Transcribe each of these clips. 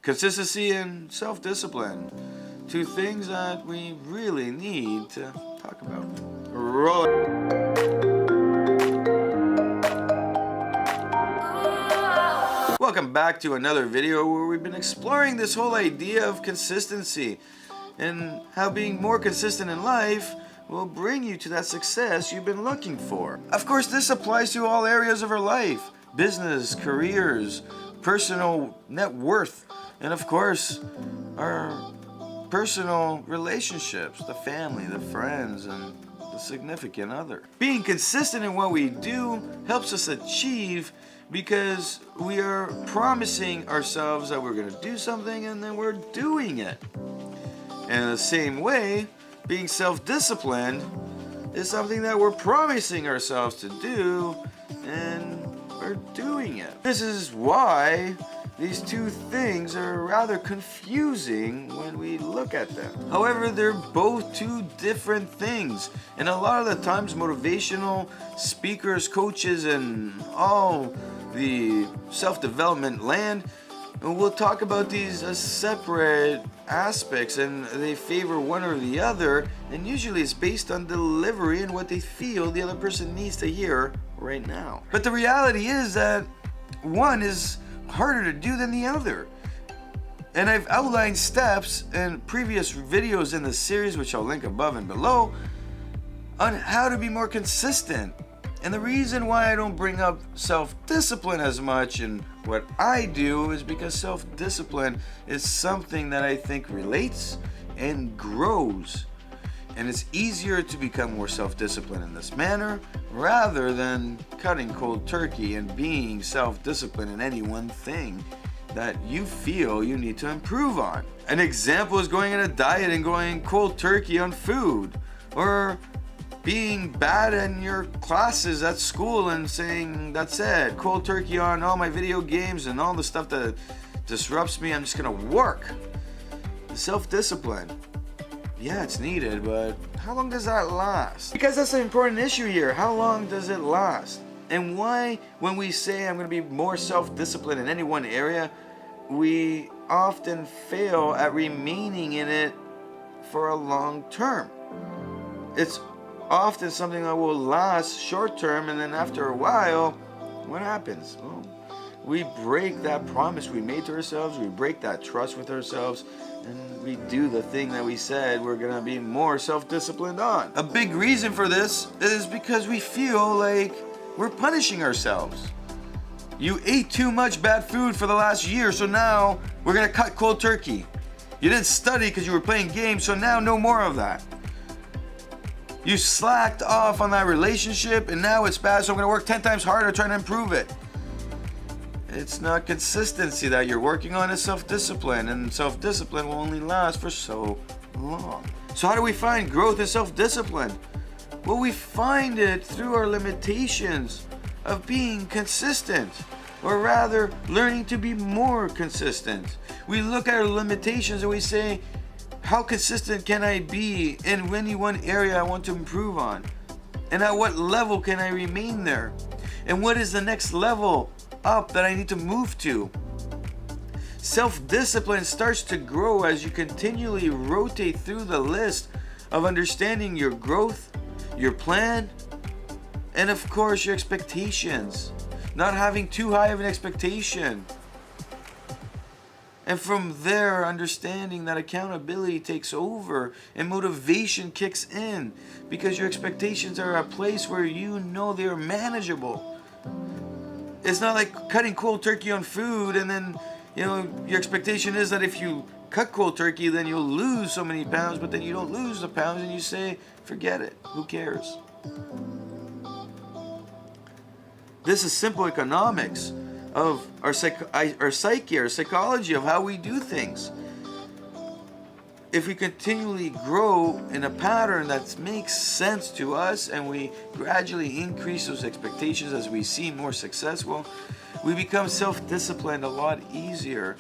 Consistency and self-discipline. Two things that we really need to talk about. Roll it. Welcome back to another video where we've been exploring this whole idea of consistency and how being more consistent in life will bring you to that success you've been looking for. Of course, this applies to all areas of our life: business, careers, personal net worth, and of course, our personal relationships, the family, the friends, and the significant other. Being consistent in what we do helps us achieve because we are promising ourselves that we're going to do something and then we're doing it. And in the same way, being self-disciplined is something that we're promising ourselves to do and we're doing it. This is why these two things are rather confusing when we look at them. However, they're both two different things. And a lot of the times motivational speakers, coaches, and all the self-development land will talk about these as separate aspects, and they favor one or the other, and usually it's based on delivery and what they feel the other person needs to hear right now. But the reality is that one is harder to do than the other. And I've outlined steps in previous videos in the series, which I'll link above and below, on how to be more consistent. And the reason why I don't bring up self-discipline as much in what I do is because self-discipline is something that I think relates and grows. And it's easier to become more self-disciplined in this manner rather than cutting cold turkey and being self-disciplined in any one thing that you feel you need to improve on. An example is going on a diet and going cold turkey on food, or being bad in your classes at school and saying, that's it, cold turkey on all my video games and all the stuff that disrupts me, I'm just gonna work. Self-discipline, yeah, it's needed, but how long does that last? Because that's an important issue here. How long does it last? And why, when we say I'm going to be more self-disciplined in any one area, we often fail at remaining in it for a long term. It's often something that will last short term, and then after a while, what happens? Oh, we break that promise we made to ourselves, we break that trust with ourselves, and we do the thing that we said we're gonna be more self-disciplined on. A big reason for this is because we feel like we're punishing ourselves. You ate too much bad food for the last year, so now we're gonna cut cold turkey. You didn't study because you were playing games, so now no more of that. You slacked off on that relationship and now it's bad, so I'm gonna work 10 times harder trying to improve it. It's not consistency that you're working on, it's self-discipline, and self-discipline will only last for so long. So how do we find growth in self-discipline? Well, we find it through our limitations of being consistent, or rather learning to be more consistent. We look at our limitations and we say, how consistent can I be in any one area I want to improve on? And at what level can I remain there? And what is the next level up that I need to move to? Self-discipline starts to grow as you continually rotate through the list of understanding your growth, your plan, and of course your expectations. Not having too high of an expectation. And from there, understanding that accountability takes over and motivation kicks in because your expectations are a place where you know they're manageable. It's not like cutting cold turkey on food and then, your expectation is that if you cut cold turkey, then you'll lose so many pounds, but then you don't lose the pounds and you say, forget it, who cares? This is simple economics of our psyche, our psychology of how we do things. If we continually grow in a pattern that makes sense to us and we gradually increase those expectations as we seem more successful, we become self-disciplined a lot easier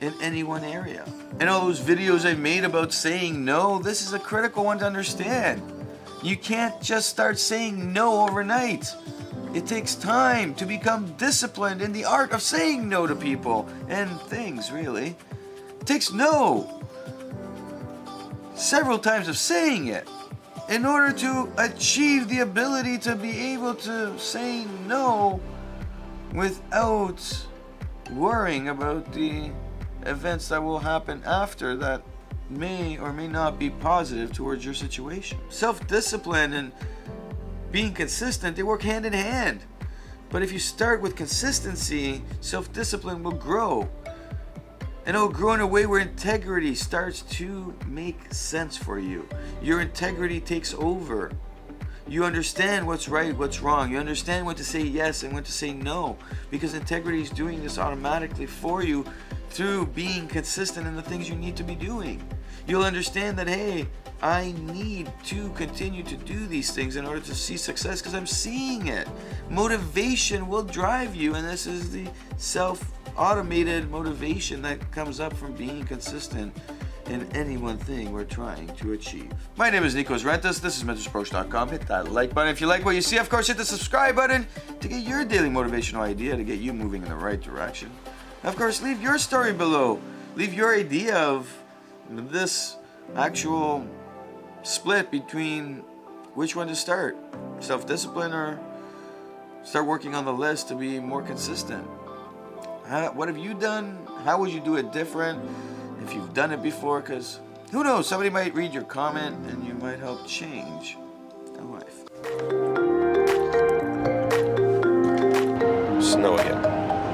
in any one area. And all those videos I made about saying no, this is a critical one to understand. You can't just start saying no overnight. It takes time to become disciplined in the art of saying no to people and things, really. It takes no several times of saying it in order to achieve the ability to be able to say no without worrying about the events that will happen after that may or may not be positive towards your situation. Self-discipline and being consistent, they work hand in hand. But if you start with consistency, self-discipline will grow. And it will grow in a way where integrity starts to make sense for you. Your integrity takes over. You understand what's right, what's wrong. You understand when to say yes and when to say no. Because integrity is doing this automatically for you through being consistent in the things you need to be doing. You'll understand that, hey, I need to continue to do these things in order to see success because I'm seeing it. Motivation will drive you, and this is the self-automated motivation that comes up from being consistent in any one thing we're trying to achieve. My name is Nikos Rentas. This is mentorsapproach.com. Hit that like button if you like what you see. Of course, hit the subscribe button to get your daily motivational idea to get you moving in the right direction. Of course, leave your story below. Leave your idea of this actual split between which one to start, self-discipline or start working on the list to be more consistent. What have you done? How would you do it different if you've done it before? Because who knows, somebody might read your comment and you might help change their life. Snow again.